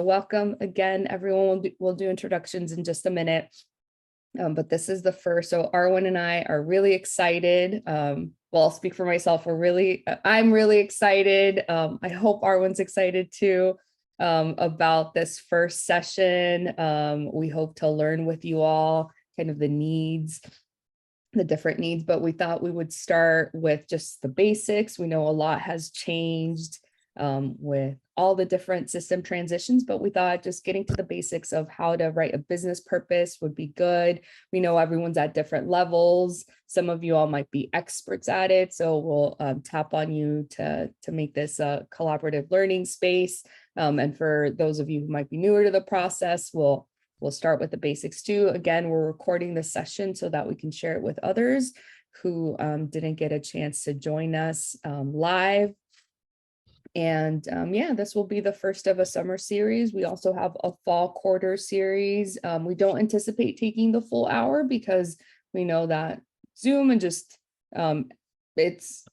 Welcome again, everyone. We'll do introductions in just a minute, but this is the first. So Arwen and I are really excited. Well, I'll speak for myself. I'm really excited. I hope Arwen's excited too about this first session. We hope to learn with you all kind of the different needs, but we thought we would start with just the basics. We know a lot has changed with all the different system transitions, but we thought just getting to the basics of how to write a business purpose would be good. We know everyone's at different levels. Some of you all might be experts at it, so we'll tap on you to make this a collaborative learning space. And for those of you who might be newer to the process, we'll start with the basics too. Again, we're recording this session so that we can share it with others who didn't get a chance to join us live. And yeah, this will be the first of a summer series. We also have a fall quarter series. We don't anticipate taking the full hour because we know that Zoom and just it's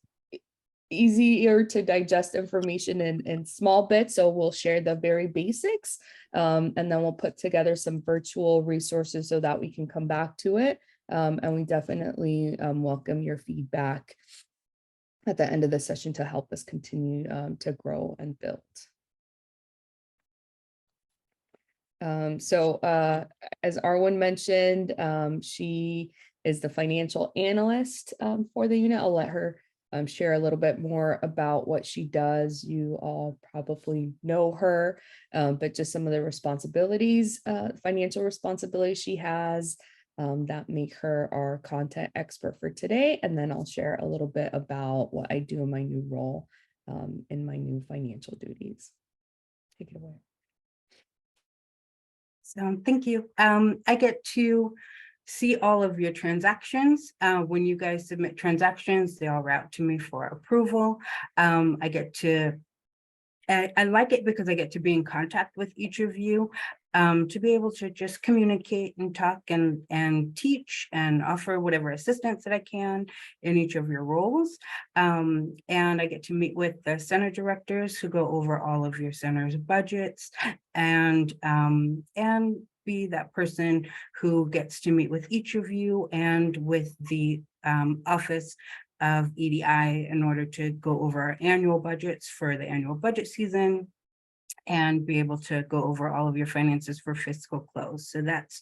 easier to digest information in small bits. So we'll share the very basics and then we'll put together some virtual resources so that we can come back to it. And we definitely welcome your feedback at the end of the session to help us continue to grow and build. So as Arwen mentioned, she is the financial analyst for the unit. I'll let her share a little bit more about what she does. You all probably know her, but just some of the responsibilities, financial responsibilities she has that make her our content expert for today. And then I'll share a little bit about what I do in my new role in my new financial duties. Take it away. So thank you. I get to see all of your transactions. When you guys submit transactions, they all route to me for approval. I like it because I get to be in contact with each of you to be able to just communicate and talk and teach and offer whatever assistance that I can in each of your roles. And I get to meet with the center directors who go over all of your center's budgets and be that person who gets to meet with each of you and with the office of EDI in order to go over our annual budgets for the annual budget season and be able to go over all of your finances for fiscal close. So that's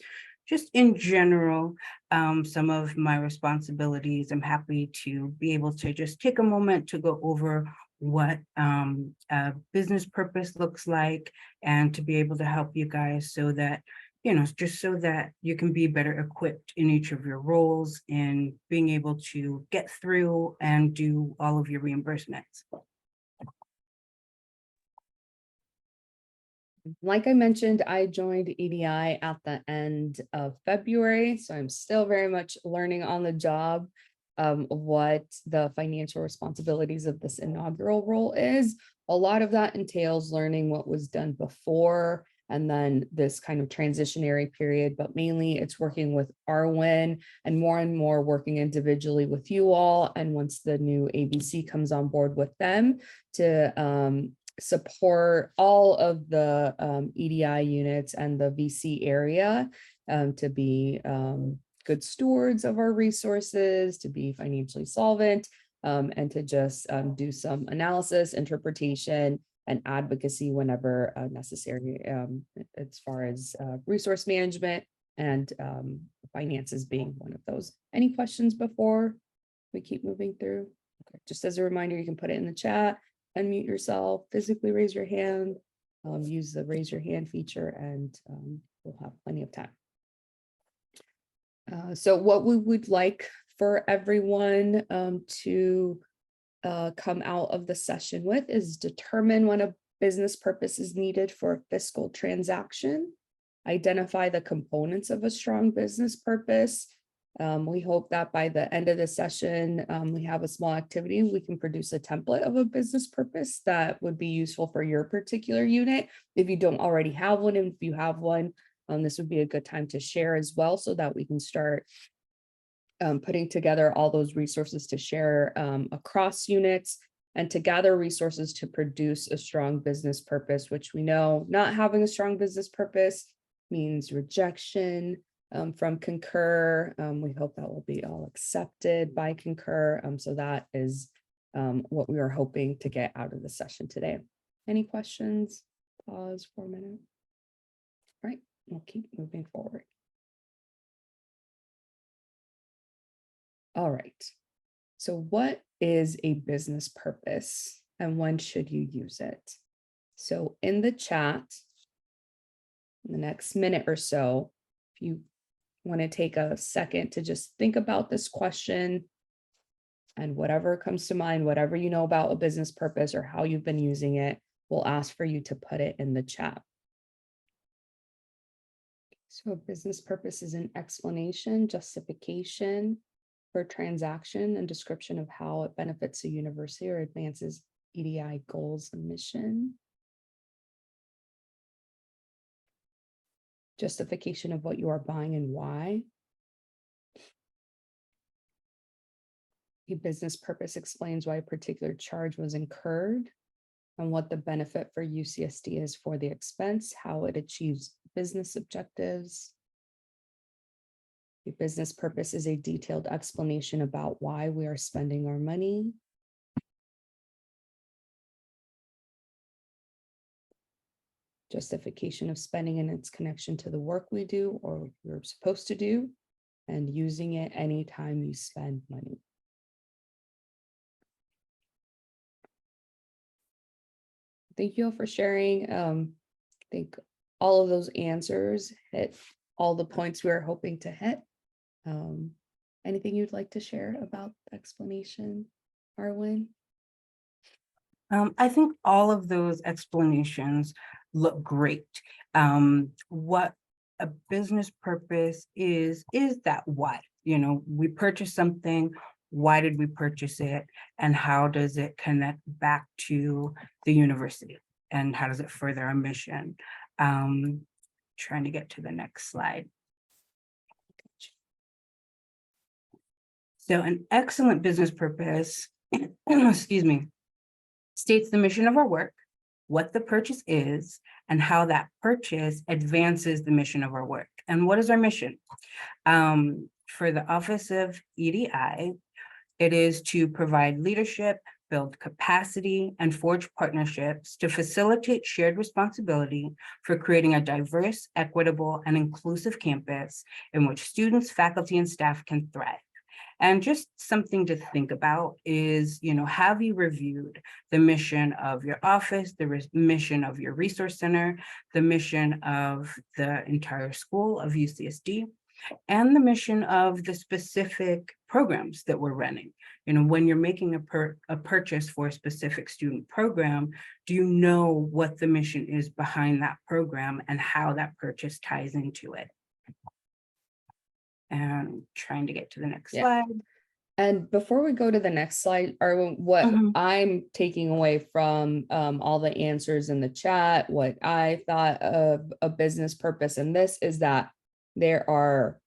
just in general, some of my responsibilities. I'm happy to be able to just take a moment to go over what a business purpose looks like and to be able to help you guys so that just so that you can be better equipped in each of your roles and being able to get through and do all of your reimbursements. Like I mentioned, I joined EDI at the end of February, so I'm still very much learning on the job what the financial responsibilities of this inaugural role is. A lot of that entails learning what was done before and then this kind of transitionary period, but mainly it's working with Arwen and more working individually with you all. And once the new ABC comes on board with them to support all of the EDI units and the VC area to be good stewards of our resources, to be financially solvent, and to just do some analysis, interpretation, and advocacy whenever necessary, as far as resource management and finances being one of those. Any questions before we keep moving through? Okay. Just as a reminder, you can put it in the chat, unmute yourself, physically raise your hand, use the raise your hand feature, and we'll have plenty of time. So what we would like for everyone to come out of the session with is determine when a business purpose is needed for a fiscal transaction, identify the components of a strong business purpose. We hope that by the end of the session, we have a small activity. We can produce a template of a business purpose that would be useful for your particular unit. If you don't already have one, and if you have one, this would be a good time to share as well so that we can start putting together all those resources to share across units and to gather resources to produce a strong business purpose, which we know not having a strong business purpose means rejection from Concur. We hope that will be all accepted by Concur. So that is what we are hoping to get out of the session today. Any questions? Pause for a minute. All right, we'll keep moving forward. All right. So what is a business purpose and when should you use it? So in the chat, in the next minute or so, if you want to take a second to just think about this question and whatever comes to mind, whatever you know about a business purpose or how you've been using it, we'll ask for you to put it in the chat. So a business purpose is an explanation, justification for a transaction and description of how it benefits the university or advances EDI goals and mission. Justification of what you are buying and why. A business purpose explains why a particular charge was incurred and what the benefit for UCSD is for the expense, how it achieves business objectives. A business purpose is a detailed explanation about why we are spending our money. Justification of spending and its connection to the work we do or we're supposed to do, and using it anytime you spend money. Thank you all for sharing. I think all of those answers hit all the points we were hoping to hit. Anything you'd like to share about the explanation, Arwen? I think all of those explanations look great. What a business purpose is that why? You know, we purchase something, why did we purchase it? And how does it connect back to the university? And how does it further our mission? Trying to get to the next slide. So an excellent business purpose, excuse me, states the mission of our work, what the purchase is, and how that purchase advances the mission of our work. And what is our mission? For the Office of EDI, it is to provide leadership, build capacity, and forge partnerships to facilitate shared responsibility for creating a diverse, equitable, and inclusive campus in which students, faculty, and staff can thrive. And just something to think about is, you know, have you reviewed the mission of your office, the mission of your resource center, the mission of the entire school of UCSD, and the mission of the specific programs that we're running? You know, when you're making a purchase for a specific student program, do you know what the mission is behind that program and how that purchase ties into it? And trying to get to the next slide. And before we go to the next slide, Arwen, what I'm taking away from all the answers in the chat, what I thought of a business purpose in this is that there are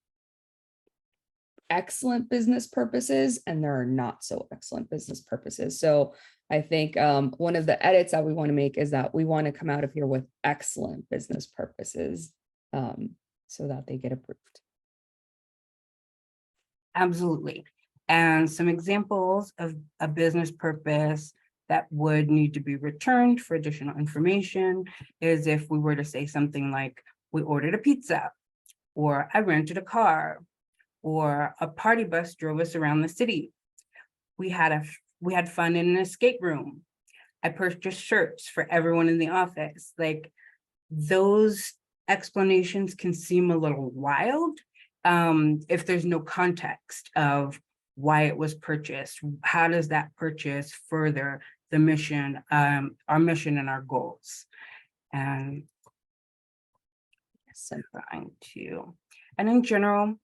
excellent business purposes and there are not so excellent business purposes. So I think one of the edits that we want to make is that we want to come out of here with excellent business purposes so that they get approved. Absolutely. And some examples of a business purpose that would need to be returned for additional information is if we were to say something like, we ordered a pizza, or I rented a car, or a party bus drove us around the city. We had fun in an escape room. I purchased shirts for everyone in the office. Like, those explanations can seem a little wild if there's no context of why it was purchased. How does that purchase further the mission, our mission and our goals? And and in general,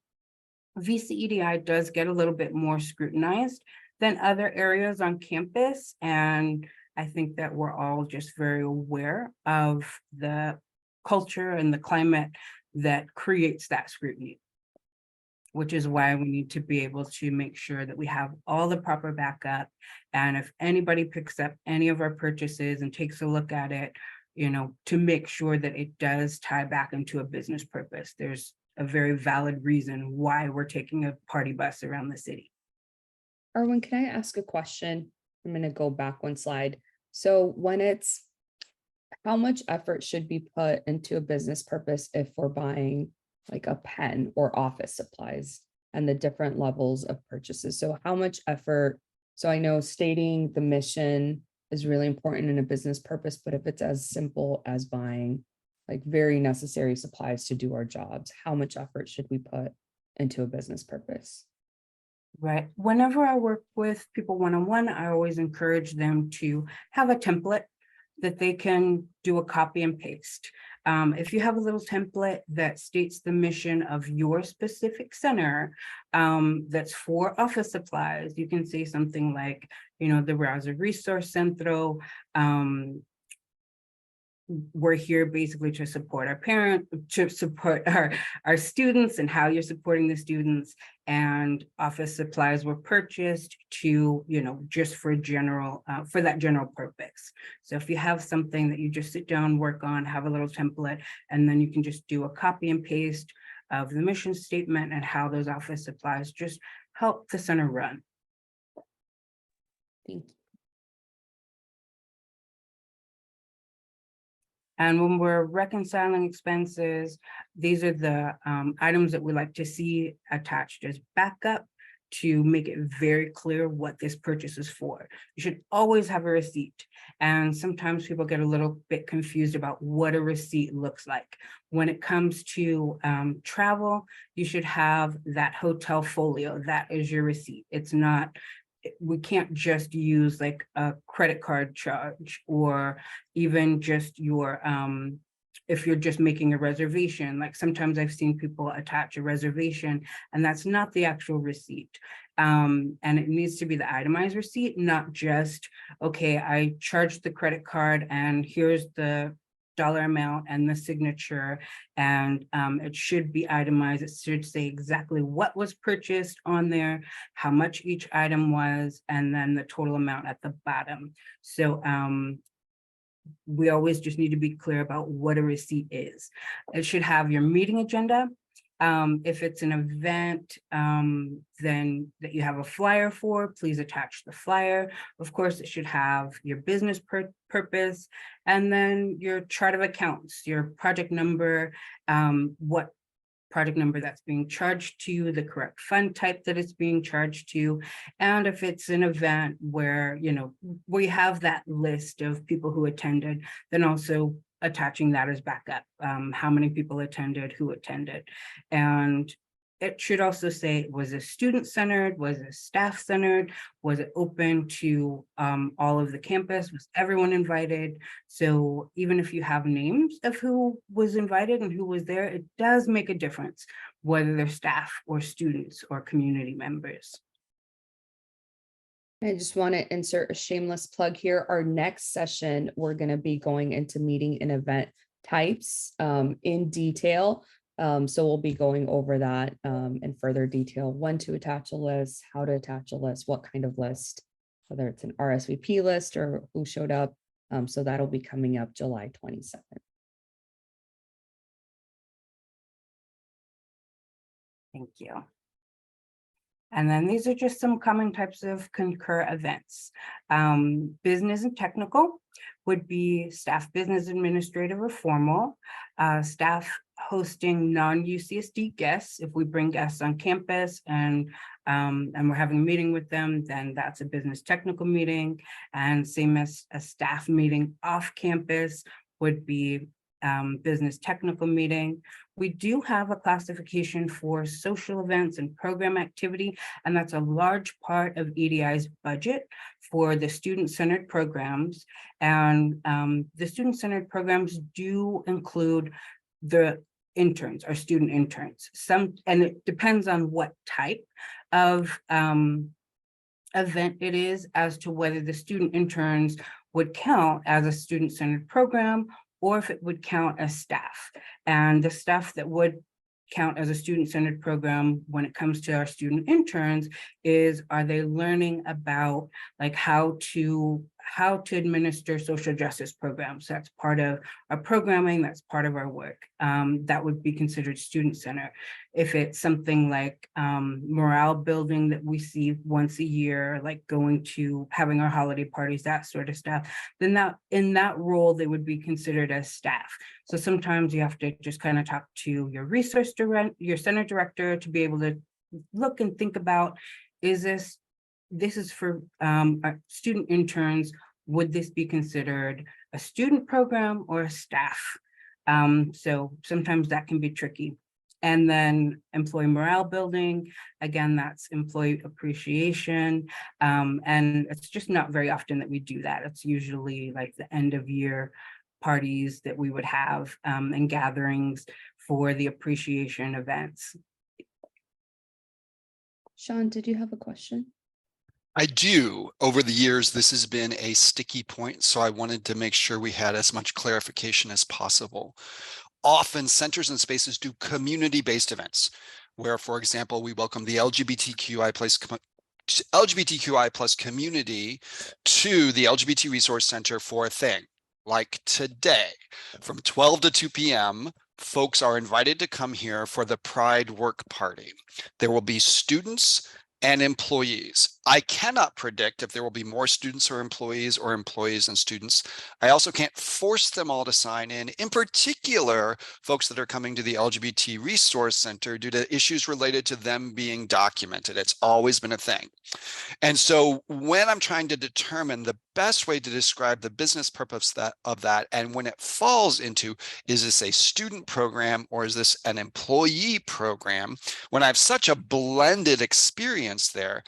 VCEDI does get a little bit more scrutinized than other areas on campus. And I think that we're all just very aware of the culture and the climate that creates that scrutiny. which is why we need to be able to make sure that we have all the proper backup. And if anybody picks up any of our purchases and takes a look at it, to make sure that it does tie back into a business purpose. There's a very valid reason why we're taking a party bus around the city. Arwen, can I ask a question? I'm going to go back one slide. So when it's, how much effort should be put into a business purpose if we're buying like a pen or office supplies and the different levels of purchases? So how much effort? So I know stating the mission is really important in a business purpose, but if it's as simple as buying like very necessary supplies to do our jobs, how much effort should we put into a business purpose? Right. Whenever I work with people one-on-one, I always encourage them to have a template that they can do a copy and paste. If you have a little template that states the mission of your specific center, that's for office supplies, you can say something like, the Browser Resource Centro, we're here basically to support to support our students and how you're supporting the students, and office supplies were purchased to, just for that general purpose. So if you have something that you just sit down, work on, have a little template, and then you can just do a copy and paste of the mission statement and how those office supplies just help the center run. Thank you. And when we're reconciling expenses, these are the items that we like to see attached as backup to make it very clear what this purchase is for. You should always have a receipt. And sometimes people get a little bit confused about what a receipt looks like. When it comes to travel, you should have that hotel folio. That is your receipt. It's not, we can't just use like a credit card charge, or even just your, if you're just making a reservation. Like sometimes I've seen people attach a reservation and that's not the actual receipt. And it needs to be the itemized receipt, not just, okay, I charged the credit card and here's the dollar amount and the signature, and it should be itemized. It should say exactly what was purchased on there, how much each item was, and then the total amount at the bottom. So we always just need to be clear about what a receipt is. It should have your meeting agenda. If it's an event, then that you have a flyer for, please attach the flyer. Of course, it should have your business purpose, and then your chart of accounts, your project number, what project number that's being charged to, the correct fund type that it's being charged to. And if it's an event where, we have that list of people who attended, then also attaching that as backup, how many people attended, who attended. And it should also say, was it student-centered, was it staff-centered, was it open to all of the campus, was everyone invited? So even if you have names of who was invited and who was there, it does make a difference, whether they're staff or students or community members. I just want to insert a shameless plug here. Our next session, we're going to be going into meeting and event types in detail. So we'll be going over that in further detail, when to attach a list, how to attach a list, what kind of list, whether it's an RSVP list or who showed up. So that'll be coming up July 27th. Thank you. And then these are just some common types of Concur events. Business and technical would be staff business administrative or formal, staff hosting non-UCSD guests. If we bring guests on campus and we're having a meeting with them, then that's a business technical meeting. And same as a staff meeting off campus would be business technical meeting. We do have a classification for social events and program activity, and that's a large part of EDI's budget for the student-centered programs. And the student-centered programs do include the interns, or student interns. And it depends on what type of event it is as to whether the student interns would count as a student-centered program or if it would count as staff. And the staff that would count as a student-centered program when it comes to our student interns is, are they learning about like how to administer social justice programs? That's part of our programming, that's part of our work. That would be considered student-centered. If it's something like morale building that we see once a year, like having our holiday parties, that sort of stuff, then in that role, they would be considered as staff. So sometimes you have to just kind of talk to your center director to be able to look and think about, this is for our student interns, would this be considered a student program or a staff? So sometimes that can be tricky. And then employee morale building, again, that's employee appreciation. And it's just not very often that we do that. It's usually like the end of year parties that we would have and gatherings for the appreciation events. Sean, did you have a question? I do. Over the years, this has been a sticky point, so I wanted to make sure we had as much clarification as possible. Often centers and spaces do community-based events where, for example, we welcome the LGBTQI plus community to the LGBT Resource Center for a thing. Like today, from 12 to 2 p.m., folks are invited to come here for the Pride Work Party. There will be students and employees. I cannot predict if there will be more students or employees and students. I also can't force them all to sign in particular, folks that are coming to the LGBT Resource Center due to issues related to them being documented. It's always been a thing. And so when I'm trying to determine the best way to describe the business purpose of that, and when it falls into, is this a student program or is this an employee program? When I have such a blended experience there,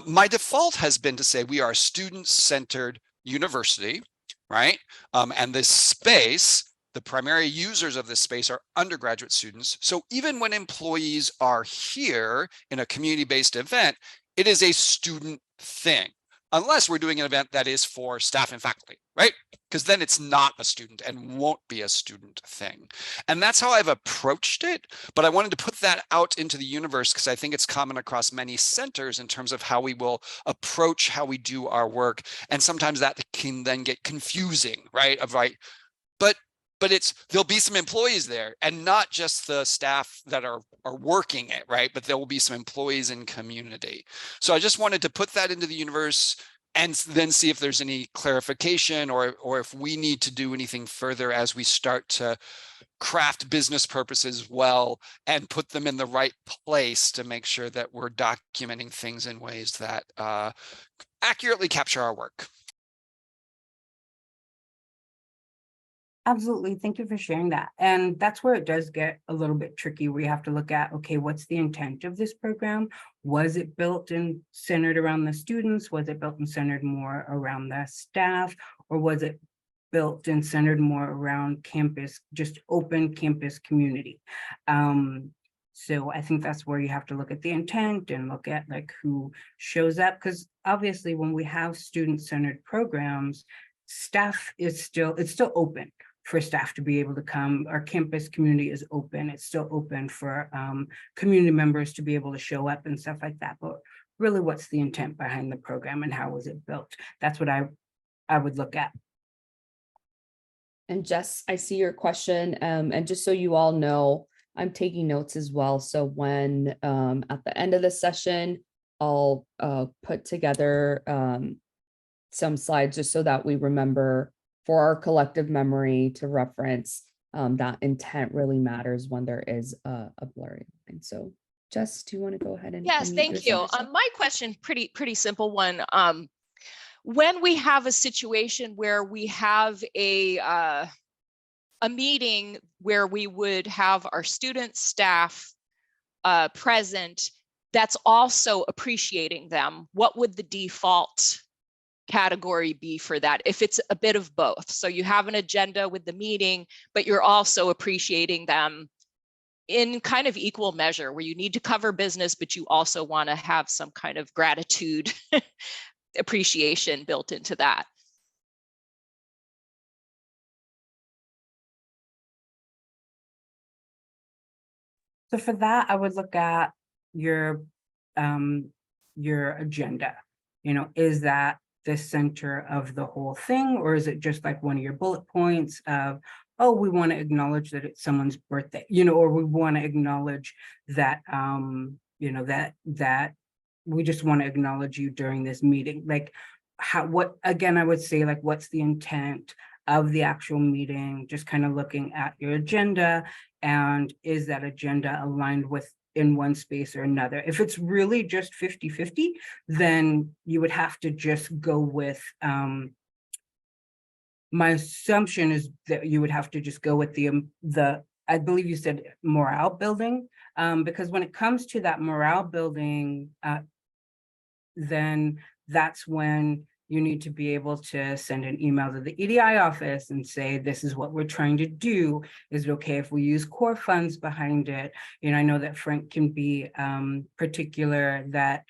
my default has been to say we are a student-centered university, right? And this space, the primary users of this space are undergraduate students. So even when employees are here in a community-based event, it is a student thing, unless we're doing an event that is for staff and faculty, right? Because then it's not a student and won't be a student thing. And that's how I've approached it. But I wanted to put that out into the universe because I think it's common across many centers in terms of how we will approach how we do our work. And sometimes that can then get confusing, right? But there'll be some employees there and not just the staff that are working it, right? But there will be some employees in community. So I just wanted to put that into the universe and then see if there's any clarification or if we need to do anything further as we start to craft business purposes well and put them in the right place to make sure that we're documenting things in ways that accurately capture our work. Absolutely. Thank you for sharing that. And that's where it does get a little bit tricky. We have to look at, okay, what's the intent of this program? Was it built and centered around the students? Was it built and centered more around the staff? Or was it built and centered more around campus, just open campus community? So I think that's where you have to look at the intent and look at like who shows up. Because obviously when we have student-centered programs, staff is still open for staff to be able to come. Our campus community is open. It's still open for community members to be able to show up and stuff like that. But really, what's the intent behind the program and how was it built? That's what I would look at. And Jess, I see your question. And just so you all know, I'm taking notes as well. So when at the end of the session, I'll put together some slides just so that we remember for our collective memory to reference that intent really matters when there is a blurry line. So Jess, do you want to go ahead and yes, thank you. My question, pretty simple one. When we have a situation where we have a meeting where we would have our students, staff present, that's also appreciating them, what would the default category be for that if it's a bit of both? So you have an agenda with the meeting, but you're also appreciating them in kind of equal measure, where you need to cover business, but you also want to have some kind of gratitude appreciation built into that. So for that, I would look at your agenda. You know, is that the center of the whole thing, or is it just like one of your bullet points of, oh, we want to acknowledge that it's someone's birthday, you know, or we want to acknowledge that, you know, that we just want to acknowledge you during this meeting. Like what, again, I would say, like, what's the intent of the actual meeting, just kind of looking at your agenda, and is that agenda aligned with in one space or another? If it's really just 50-50, then you would have to just go with, my assumption is that you would have to just go with the, I believe you said morale building, because when it comes to that morale building, then that's when you need to be able to send an email to the EDI office and say, this is what we're trying to do. Is it okay if we use core funds behind it? You know, I know that Frank can be particular that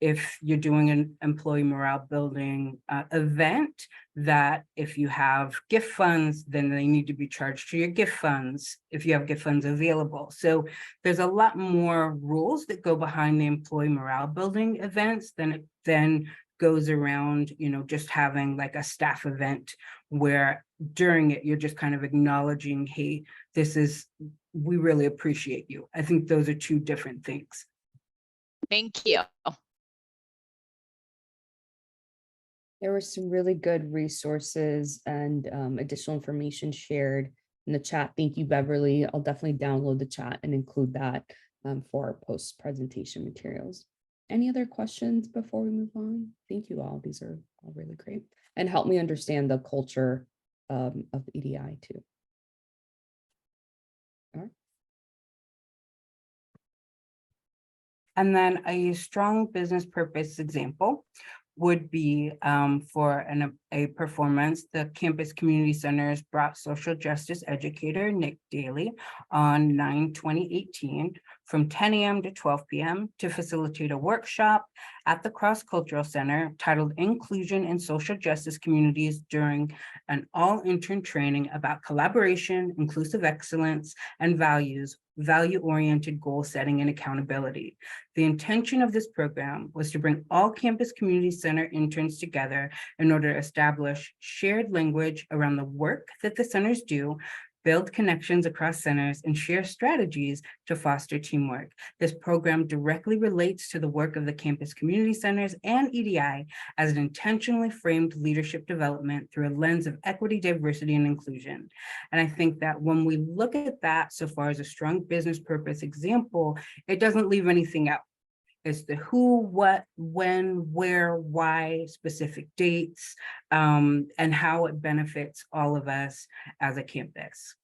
if you're doing an employee morale building event, that if you have gift funds, then they need to be charged to your gift funds if you have gift funds available. So there's a lot more rules that go behind the employee morale building events than goes around, you know, just having like a staff event where during it, you're just kind of acknowledging, hey, we really appreciate you. I think those are two different things. Thank you. There were some really good resources and additional information shared in the chat. Thank you, Beverly. I'll definitely download the chat and include that for our post-presentation materials. Any other questions before we move on? Thank you all. These are all really great and help me understand the culture of EDI too. All right. And then a strong business purpose example would be for a performance. The Campus Community Centers brought social justice educator Nick Daly on 9/20/18 from 10 a.m. to 12 p.m. to facilitate a workshop at the Cross Cultural Center titled Inclusion in Social Justice Communities during an all-intern training about collaboration, inclusive excellence, and value-oriented goal setting and accountability. The intention of this program was to bring all Campus Community Center interns together in order to establish shared language around the work that the centers do, build connections across centers, and share strategies to foster teamwork. This program directly relates to the work of the Campus Community Centers and EDI as an intentionally framed leadership development through a lens of equity, diversity, and inclusion. And I think that when we look at that so far as a strong business purpose example, it doesn't leave anything out. It's the who, what, when, where, why, specific dates, and how it benefits all of us as a campus.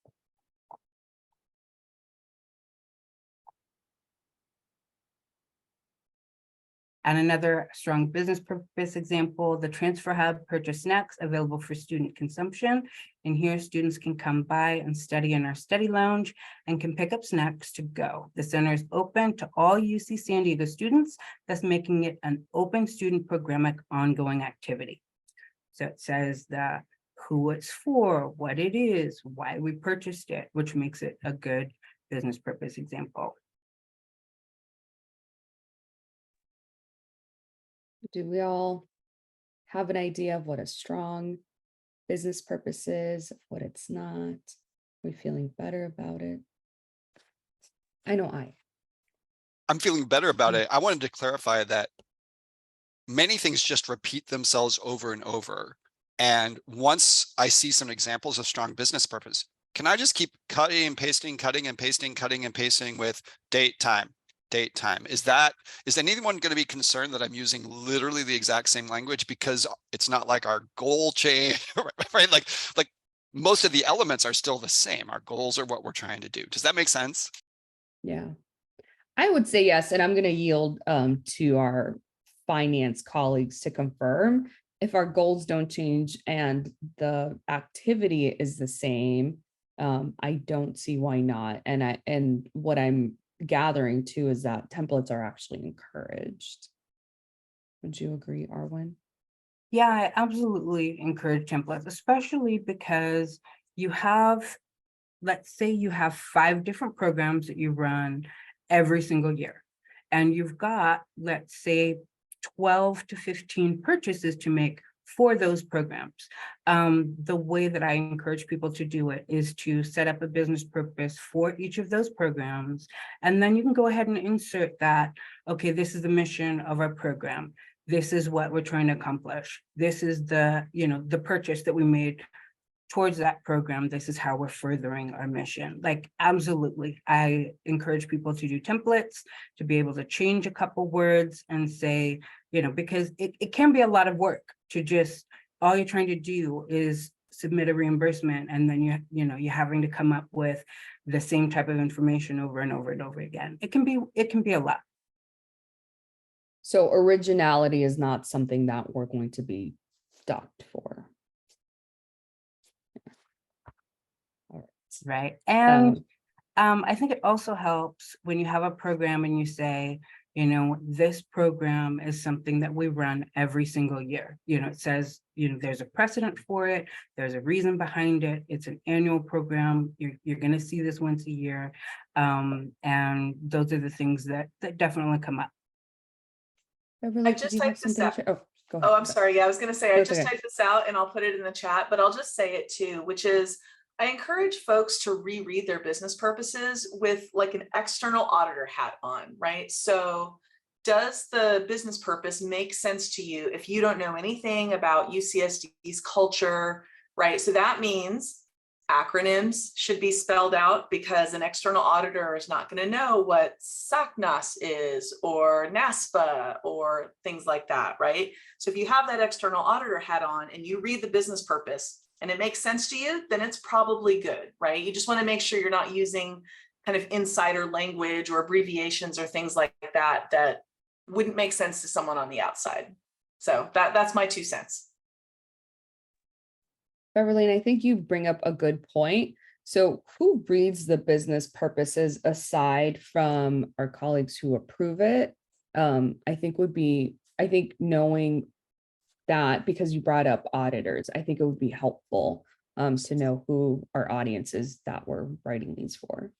And another strong business purpose example, the Transfer Hub purchase snacks available for student consumption. And here students can come by and study in our study lounge and can pick up snacks to go. The center is open to all UC San Diego students, thus making it an open student programmatic ongoing activity. So it says the who it's for, what it is, why we purchased it, which makes it a good business purpose example. Do we all have an idea of what a strong business purpose is, what it's not? Are we feeling better about it? I know I'm feeling better about it. I wanted to clarify that many things just repeat themselves over and over. And once I see some examples of strong business purpose, can I just keep cutting and pasting, cutting and pasting, cutting and pasting with date, time? Date, time. Is anyone going to be concerned that I'm using literally the exact same language because it's not like our goal change, right? Like most of the elements are still the same. Our goals are what we're trying to do. Does that make sense? Yeah, I would say yes. And I'm going to yield to our finance colleagues to confirm. If our goals don't change and the activity is the same, I don't see why not. And what I'm gathering too is that templates are actually encouraged. Would you agree, Arwen? Yeah, I absolutely encourage templates, especially because you have let's say you have 5 different programs that you run every single year, and you've got, let's say, 12 to 15 purchases to make for those programs. The way that I encourage people to do it is to set up a business purpose for each of those programs. And then you can go ahead and insert that, okay, this is the mission of our program. This is what we're trying to accomplish. This is the, the purchase that we made towards that program. This is how we're furthering our mission. Like, absolutely. I encourage people to do templates, to be able to change a couple words and say, because it can be a lot of work to just, all you're trying to do is submit a reimbursement, and then you're having to come up with the same type of information over and over and over again. It can be a lot. So originality is not something that we're going to be docked for. Right. And I think it also helps when you have a program and you say, this program is something that we run every single year. It says, there's a precedent for it. There's a reason behind it. It's an annual program. You're going to see this once a year. And those are the things that definitely come up. Beverly, I did just you have typed this something out. to- Oh, go ahead. Oh, I'm sorry. Yeah, I was going to say, I That's just okay. typed this out and I'll put it in the chat, but I'll just say it too, which is I encourage folks to reread their business purposes with like an external auditor hat on, right? So does the business purpose make sense to you if you don't know anything about UCSD's culture, right? So that means acronyms should be spelled out, because an external auditor is not going to know what SACNAS is or NASPA or things like that, right? So if you have that external auditor hat on and you read the business purpose and it makes sense to you, then it's probably good, right? You just want to make sure you're not using kind of insider language or abbreviations or things like that that wouldn't make sense to someone on the outside. So that's my 2 cents. Beverly, and I think you bring up a good point. So who reads the business purposes aside from our colleagues who approve it? I think knowing that, because you brought up auditors, I think it would be helpful to know who our audience is that we're writing these for.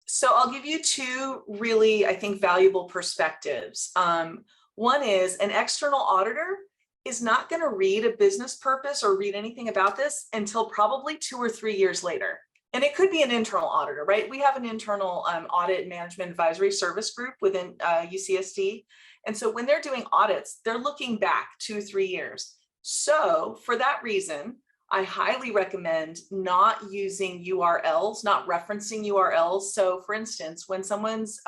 So I'll give you 2 really, I think, valuable perspectives. One is an external auditor is not going to read a business purpose or read anything about this until probably 2 or 3 years later. And it could be an internal auditor, right? We have an internal audit management advisory service group within UCSD. And so when they're doing audits, they're looking back 2 or 3 years. So for that reason, I highly recommend not using URLs, not referencing URLs. So for instance, when someone's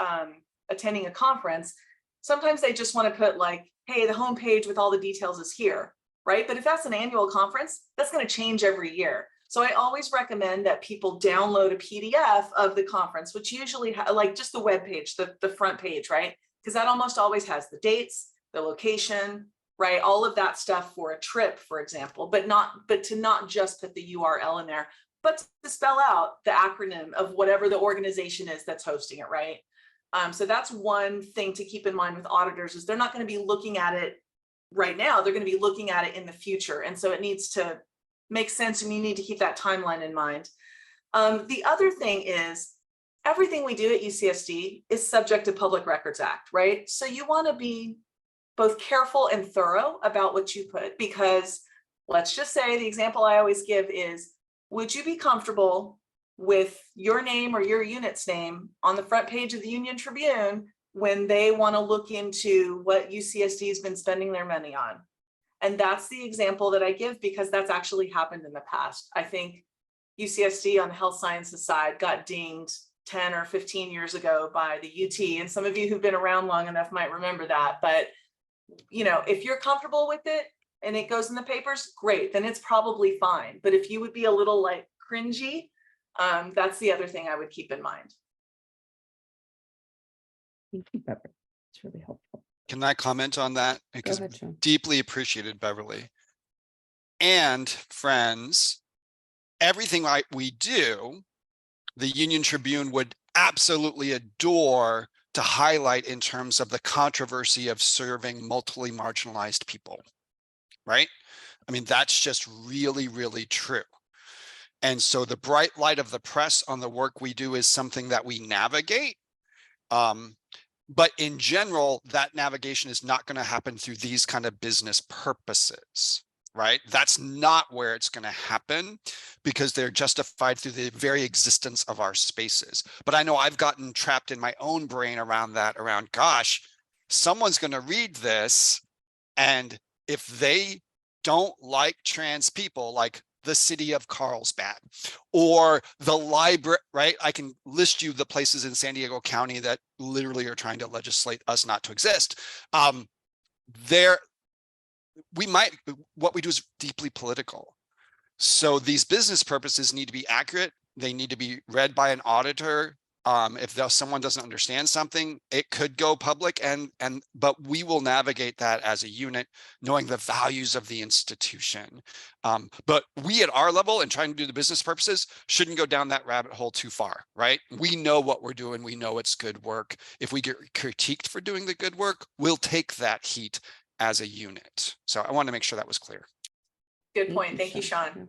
attending a conference, sometimes they just want to put like, hey, the homepage with all the details is here, right? But if that's an annual conference, that's going to change every year. So I always recommend that people download a PDF of the conference, which usually like just the web page, the front page, right? Because that almost always has the dates, the location, right? All of that stuff for a trip, for example, but to not just put the URL in there, but to spell out the acronym of whatever the organization is that's hosting it, right? So that's one thing to keep in mind with auditors, is they're not going to be looking at it right now. They're going to be looking at it in the future. And so it needs to make sense, and you need to keep that timeline in mind. The other thing is everything we do at UCSD is subject to Public Records Act, right? So you want to be both careful and thorough about what you put, because let's just say the example I always give is, would you be comfortable with your name or your unit's name on the front page of the Union Tribune when they want to look into what UCSD has been spending their money on? And that's the example that I give, because that's actually happened in the past. I think UCSD on the health sciences side got dinged 10 or 15 years ago by the UT. And some of you who've been around long enough might remember that. But, if you're comfortable with it and it goes in the papers, great, then it's probably fine. But if you would be a little like cringy, that's the other thing I would keep in mind. Thank you, Beverly. It's really helpful. Can I comment on that? Go Because ahead, Sean. deeply appreciated, Beverly. And friends, everything we do, the Union Tribune would absolutely adore to highlight in terms of the controversy of serving multiply marginalized people, right? I mean, that's just really, really true. And so the bright light of the press on the work we do is something that we navigate. But in general, that navigation is not going to happen through these kind of business purposes, right? That's not where it's going to happen because they're justified through the very existence of our spaces. But I know I've gotten trapped in my own brain around that, around, gosh, someone's going to read this. And if they don't like trans people, like the city of Carlsbad or the library, right? I can list you the places in San Diego County that literally are trying to legislate us not to exist. What we do is deeply political. So these business purposes need to be accurate. They need to be read by an auditor. If someone doesn't understand something, it could go public, but we will navigate that as a unit, knowing the values of the institution. But we at our level and trying to do the business purposes shouldn't go down that rabbit hole too far, right? We know what we're doing. We know it's good work. If we get critiqued for doing the good work, we'll take that heat as a unit. So I want to make sure that was clear. Good point. Thank you, Sean.